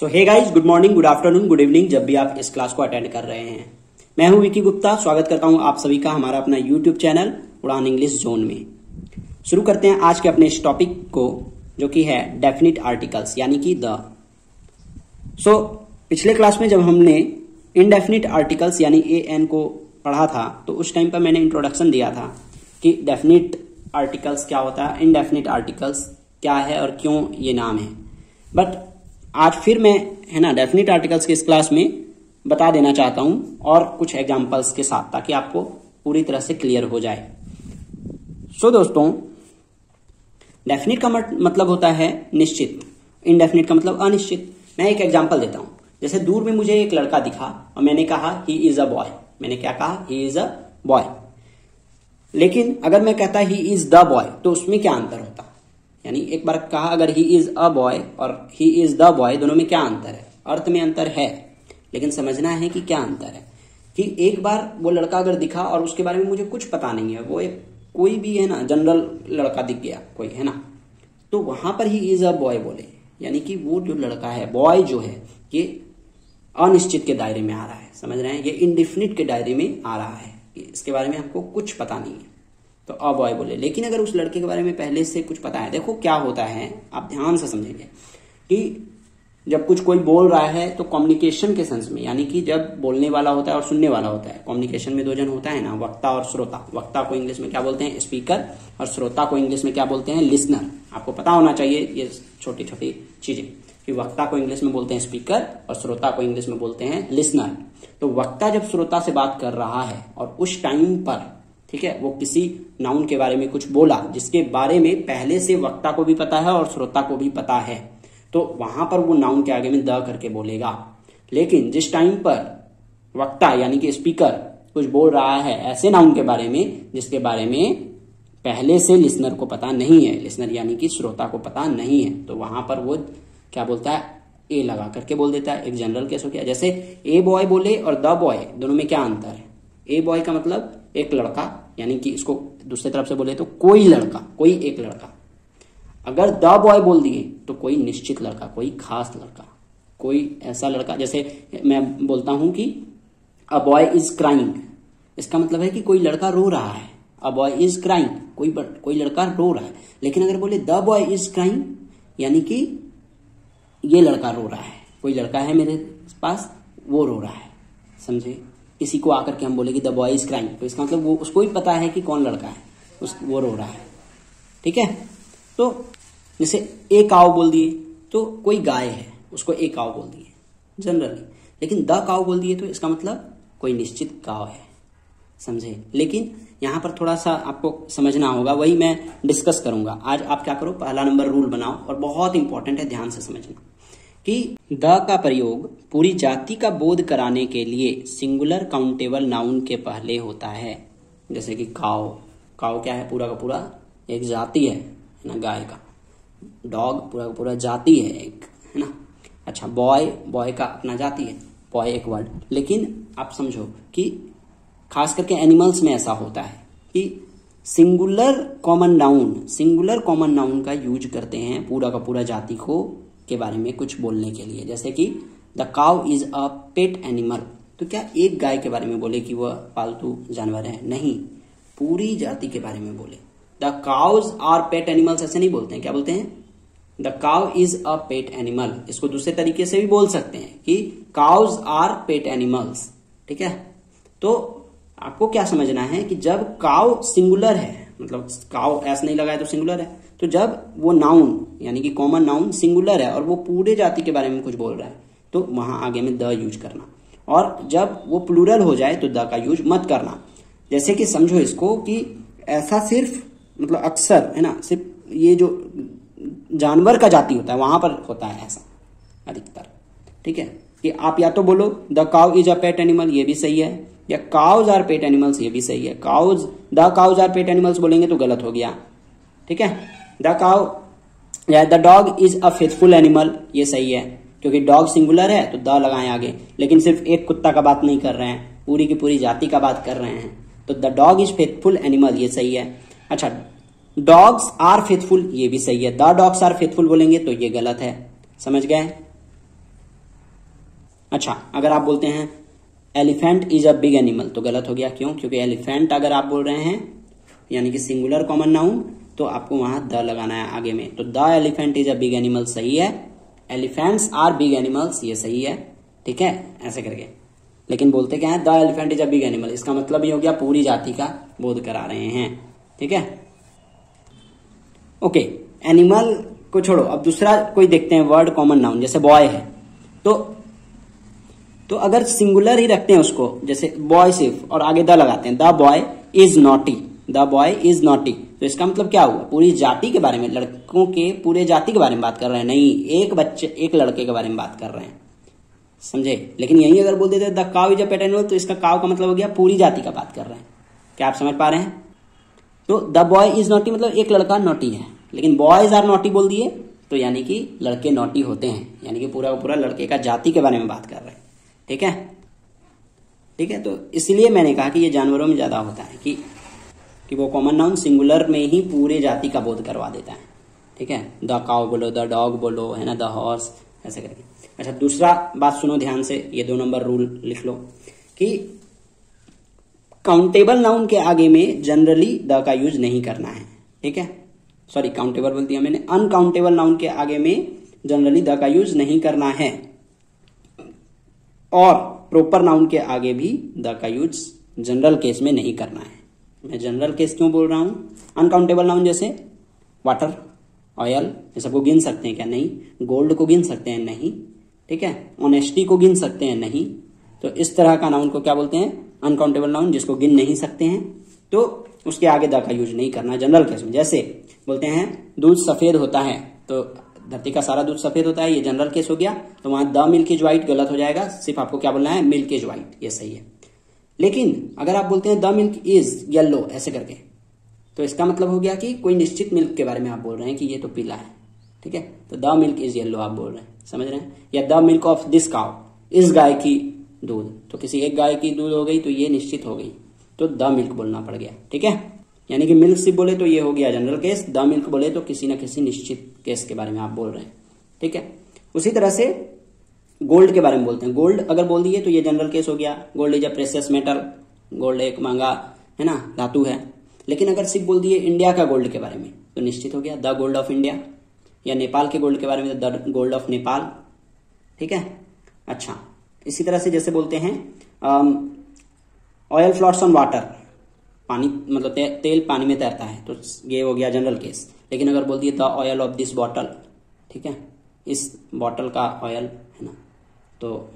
सो hey guys, good morning, good afternoon, good evening, जब भी आप इस क्लास को अटेंड कर रहे हैं। मैं हूं विकी गुप्ता। स्वागत करता हूं आप सभी का हमारा अपना यूट्यूब चैनल उड़ान इंग्लिश जोन में। शुरू करते हैं आज के अपने इस टॉपिक को, जो कि है डेफिनिट आर्टिकल्स यानी कि द। पिछले क्लास में जब हमने इनडेफिनिट आर्टिकल्स यानी एन को पढ़ा था, तो उस टाइम पर मैंने इंट्रोडक्शन दिया था कि डेफिनिट आर्टिकल्स क्या होता है, इनडेफिनिट आर्टिकल्स क्या है और क्यों ये नाम है। बट आज फिर मैं डेफिनिट आर्टिकल्स के इस क्लास में बता देना चाहता हूं और कुछ एग्जांपल्स के साथ, ताकि आपको पूरी तरह से क्लियर हो जाए। दोस्तों, डेफिनिट का मतलब होता है निश्चित, इनडेफिनिट का मतलब अनिश्चित। मैं एक एग्जांपल देता हूं। जैसे दूर में मुझे एक लड़का दिखा और मैंने कहा ही इज अ बॉय। मैंने क्या कहा? He is a boy. लेकिन अगर मैं कहता ही इज द बॉय, तो उसमें क्या अंतर होता? यानी एक बार कहा अगर ही इज अ बॉय और ही इज द बॉय, दोनों में क्या अंतर है? अर्थ में अंतर है, लेकिन समझना है कि क्या अंतर है। कि एक बार वो लड़का अगर दिखा और उसके बारे में मुझे कुछ पता नहीं है, वो एक कोई भी जनरल लड़का दिख गया कोई, तो वहां पर ही इज अ बॉय बोले, यानी कि वो जो लड़का है, बॉय जो है, ये अनिश्चित के दायरे में आ रहा है। समझ रहे हैं? ये इनडिफिनिट के दायरे में आ रहा है, इसके बारे में हमको कुछ पता नहीं है, तो अ बॉय बोले। लेकिन अगर उस लड़के के बारे में पहले से कुछ पता है, देखो क्या होता है, आप ध्यान से समझेंगे कि जब कुछ कोई बोल रहा है तो कम्युनिकेशन के सेंस में, यानी कि जब बोलने वाला होता है और सुनने वाला होता है, कम्युनिकेशन में दो जन होता है ना, वक्ता और श्रोता। वक्ता को इंग्लिश में क्या बोलते हैं? स्पीकर। और श्रोता को इंग्लिश में क्या बोलते हैं? लिसनर। आपको पता होना चाहिए ये छोटी छोटी चीजें, कि वक्ता को इंग्लिश में बोलते हैं स्पीकर और श्रोता को इंग्लिश में बोलते हैं लिसनर। तो वक्ता जब श्रोता से बात कर रहा है और उस टाइम पर, ठीक है, वो किसी नाउन के बारे में कुछ बोला जिसके बारे में पहले से वक्ता को भी पता है और श्रोता को भी पता है, तो वहां पर वो नाउन के आगे में द करके बोलेगा। लेकिन जिस टाइम पर वक्ता यानी कि स्पीकर कुछ बोल रहा है ऐसे नाउन के बारे में जिसके बारे में पहले से लिसनर को पता नहीं है, लिसनर यानी कि श्रोता को पता नहीं है, तो वहां पर वो क्या बोलता है? ए लगा करके बोल देता है। एक जनरल केस हो गया। जैसे ए बॉय बोले और द बॉय, दोनों में क्या अंतर है? ए बॉय का मतलब एक लड़का, यानी कि इसको दूसरी तरफ से बोले तो कोई लड़का, कोई एक लड़का। अगर द बॉय बोल दिए तो कोई निश्चित लड़का, कोई खास लड़का, कोई ऐसा लड़का। जैसे मैं बोलता हूं कि अ बॉय इज क्राइंग, इसका मतलब है कि कोई लड़का रो रहा है। अ बॉय इज क्राइंग, कोई लड़का रो रहा है। लेकिन अगर बोले द बॉय इज क्राइंग, यानी कि ये लड़का रो रहा है, कोई लड़का है मेरे पास, वो रो रहा है। समझे? इसी को आकर के हम बोले कि द बॉय इज क्राइंग, तो इसका मतलब वो उसको ही पता है कि कौन लड़का है, वो रो रहा है। ठीक है? तो जैसे एक काव बोल दिए तो कोई गाय है, उसको एक काव बोल दिए जनरली। लेकिन द काव बोल दिए तो इसका मतलब कोई निश्चित काव है। समझे? लेकिन यहां पर थोड़ा सा आपको समझना होगा, वही मैं डिस्कस करूंगा आज। आप क्या करो, पहला नंबर रूल बनाओ, और बहुत इंपॉर्टेंट है, ध्यान से समझना कि द का प्रयोग पूरी जाति का बोध कराने के लिए सिंगुलर काउंटेबल नाउन के पहले होता है। जैसे कि काव, काव क्या है? पूरा का पूरा एक जाति है ना, गाय का। डॉग पूरा का पूरा जाति है एक, है ना। अच्छा, बॉय, बॉय का अपना जाति है, बॉय एक वर्ड। लेकिन आप समझो कि खास करके एनिमल्स में ऐसा होता है कि सिंगुलर कॉमन नाउन का यूज करते हैं पूरा का पूरा जाति को के बारे में कुछ बोलने के लिए। जैसे कि the cow is a pet animal, तो क्या एक गाय के बारे में बोले कि वह पालतू जानवर है? नहीं, पूरी जाति के बारे में बोले। The cows are pet animals ऐसे नहीं बोलते हैं। क्या बोलते हैं? The cow is a pet animal. इसको दूसरे तरीके से भी बोल सकते हैं कि काउज आर पेट एनिमल्स। ठीक है? तो आपको क्या समझना है कि जब काउ सिंगुलर है, मतलब काउ ऐसा नहीं लगाया तो सिंगुलर है, तो जब वो नाउन यानी कि कॉमन नाउन सिंगुलर है और वो पूरे जाति के बारे में कुछ बोल रहा है, तो वहां आगे में द यूज करना। और जब वो प्लूरल हो जाए तो द का यूज मत करना। जैसे कि समझो इसको कि ऐसा सिर्फ मतलब अक्सर, है ना, सिर्फ ये जो जानवर का जाति होता है वहां पर होता है ऐसा अधिकतर। ठीक है? कि आप या तो बोलो the cow is a pet animal, ये भी सही है, या काउज आर पेट एनिमल्स, ये भी सही है। The cows are pet animals बोलेंगे तो गलत हो गया। ठीक है? द काउ या the dog is a faithful animal, ये सही है, क्योंकि डॉग सिंगुलर है तो द लगाएं आगे। लेकिन सिर्फ एक कुत्ता का बात नहीं कर रहे हैं, पूरी की पूरी जाति का बात कर रहे हैं, तो the dog is faithful animal, ये सही है। अच्छा, डॉग्स आर फेथफुल, ये भी सही है। द डॉग्स आर फेथफुल बोलेंगे तो ये गलत है। समझ गए? अच्छा, अगर आप बोलते हैं elephant is a big animal तो गलत हो गया। क्यों? क्योंकि एलिफेंट अगर आप बोल रहे हैं यानी कि सिंगुलर कॉमन नाउन तो आपको वहां द लगाना है आगे में। तो the elephant is a big animal सही है, एलिफेंट्स आर बिग एनिमल्स ये सही है, ठीक है, ऐसे करके। लेकिन बोलते क्या है, the elephant is a big animal, इसका मतलब ये हो गया पूरी जाति का बोध करा रहे हैं, ठीक है। ओके, एनिमल को छोड़ो, अब दूसरा कोई देखते हैं वर्ड कॉमन नाउन, जैसे बॉय है तो अगर सिंगुलर ही रखते हैं उसको, जैसे बॉय सिर्फ और आगे द लगाते हैं, the boy is naughty, the boy is naughty, तो इसका मतलब क्या हुआ, पूरी जाति के बारे में, लड़कों के पूरे जाति के बारे में बात कर रहे हैं, नहीं एक बच्चे एक लड़के के बारे में बात कर रहे हैं, समझे। लेकिन यही अगर बोल देते the cow is a pet animal तो इसका काउ का मतलब हो गया पूरी जाति का बात कर रहे हैं। क्या आप समझ पा रहे हैं? तो द बॉय इज नॉटी मतलब एक लड़का नॉटी है, लेकिन बॉयज आर नॉटी बोल दिए तो यानी कि लड़के नॉटी होते हैं, यानी कि पूरा पूरा लड़के का जाति के बारे में बात कर रहे हैं, ठीक है, ठीक है। तो इसलिए मैंने कहा कि ये जानवरों में ज्यादा होता है कि वो कॉमन नाउन सिंगुलर में ही पूरे जाति का बोध करवा देता है, ठीक है। द काउ बोलो, द डॉग बोलो, है ना, द हॉर्स, ऐसे करके। अच्छा, दूसरा बात सुनो ध्यान से, ये 2 नंबर रूल लिख लो कि काउंटेबल नाउन के आगे में जनरली द का यूज नहीं करना है, ठीक है। सॉरी, काउंटेबल बोल दिया मैंने, अनकाउंटेबल नाउन के आगे में जनरली द का यूज नहीं करना है, और प्रॉपर नाउन के आगे भी द का यूज जनरल केस में नहीं करना है। मैं जनरल केस क्यों बोल रहा हूं? अनकाउंटेबल नाउन जैसे वाटर, ऑयल, ये सबको गिन सकते हैं क्या? नहीं। गोल्ड को गिन सकते हैं? नहीं, ठीक है। ऑनेस्टी को गिन सकते हैं? नहीं। तो इस तरह का नाउन को क्या बोलते हैं? अनकाउंटेबल नाउन, जिसको गिन नहीं सकते हैं, तो उसके आगे द का यूज नहीं करना जनरल केस में। जैसे बोलते हैं दूध सफेद होता है, तो धरती का सारा दूध सफेद होता है, ये जनरल केस हो गया, तो वहां द मिल्क इज व्हाइट गलत हो जाएगा, सिर्फ आपको क्या बोलना है? मिल्क इज व्हाइट, ये सही है। लेकिन अगर आप बोलते हैं द मिल्क इज येलो ऐसे करके, तो इसका मतलब हो गया कि कोई निश्चित मिल्क के बारे में आप बोल रहे हैं कि ये तो पीला है, ठीक है। तो द मिल्क इज येलो आप बोल रहे हैं, समझ रहे हैं। या the milk of this cow, इस गाय की दूध, तो किसी एक गाय की दूध हो गई तो ये निश्चित हो गई, तो द मिल्क बोलना पड़ गया, ठीक है। यानी कि मिल्क सिर्फ बोले तो ये हो गया जनरल केस, द मिल्क बोले तो किसी न किसी निश्चित केस के बारे में आप बोल रहे हैं, ठीक है। उसी तरह से गोल्ड के बारे में बोलते हैं, गोल्ड अगर बोल दिए तो ये जनरल केस हो गया, gold is a precious metal, gold एक महंगा है ना धातु है। लेकिन अगर सिर्फ बोल दिए इंडिया का गोल्ड के बारे में तो निश्चित हो गया द गोल्ड ऑफ इंडिया, या नेपाल के गोल्ड के बारे में द गोल्ड ऑफ नेपाल, ठीक है। अच्छा, इसी तरह से जैसे बोलते हैं ऑयल फ्लोट्स ऑन वाटर, पानी मतलब तेल पानी में तैरता है, तो ये हो गया जनरल केस। लेकिन अगर बोल दिए the oil of this bottle, ठीक है, इस बॉटल का ऑयल है ना, तो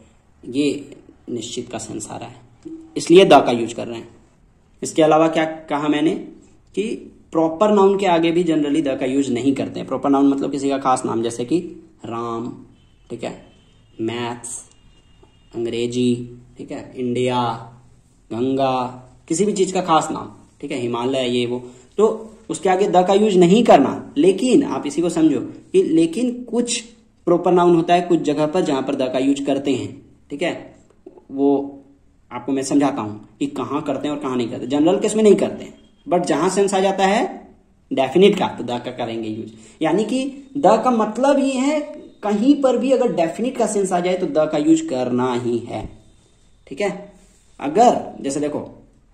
ये निश्चित का सेंस आ रहा है, इसलिए द का यूज कर रहे हैं। इसके अलावा क्या कहा मैंने कि प्रॉपर नाउन के आगे भी जनरली द का यूज नहीं करते हैं। प्रॉपर नाउन मतलब किसी का खास नाम, जैसे कि राम, ठीक है, मैथ्स, अंग्रेजी, ठीक है, इंडिया, गंगा, किसी भी चीज का खास नाम, ठीक है, हिमालय, ये वो, तो उसके आगे द का यूज नहीं करना। लेकिन आप इसी को समझो कि लेकिन कुछ प्रॉपर नाउन होता है कुछ जगह पर जहां पर द का यूज करते हैं, ठीक है, वो आपको मैं समझाता हूं कि कहां करते हैं और कहां नहीं करते। जनरल केस में नहीं करते हैं, बट जहां सेंस आ जाता है डेफिनेट का तो द का करेंगे यूज। यानी कि द का मतलब ही है कहीं पर भी अगर डेफिनेट का सेंस आ जाए तो द का यूज करना ही है, ठीक है। अगर जैसे देखो,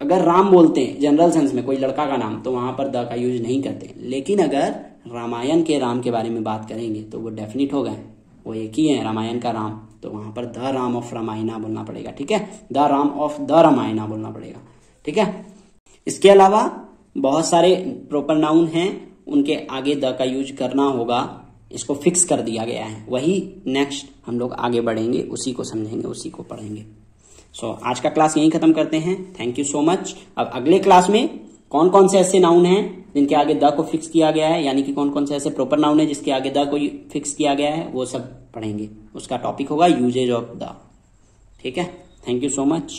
अगर राम बोलते हैं जनरल सेंस में कोई लड़का का नाम, तो वहां पर द का यूज नहीं करते। लेकिन अगर रामायण के राम के बारे में बात करेंगे तो वो डेफिनेट हो गए, वो एक ही है रामायण का राम, तो वहां पर द राम ऑफ रामायणा बोलना पड़ेगा, ठीक है, the Ram of the Ramayana बोलना पड़ेगा, ठीक है। इसके अलावा बहुत सारे प्रॉपर नाउन हैं, उनके आगे द का यूज करना होगा, इसको फिक्स कर दिया गया है। वही नेक्स्ट हम लोग आगे बढ़ेंगे, उसी को समझेंगे, उसी को पढ़ेंगे। आज का क्लास यहीं खत्म करते हैं। Thank you so much. अब अगले क्लास में कौन कौन से ऐसे नाउन हैं जिनके आगे द को फिक्स किया गया है, यानी कि कौन कौन से ऐसे प्रॉपर नाउन है जिसके आगे द को फिक्स किया गया है, वो सब पढ़ेंगे। उसका टॉपिक होगा यूजेज ऑफ द, ठीक है। Thank you so much.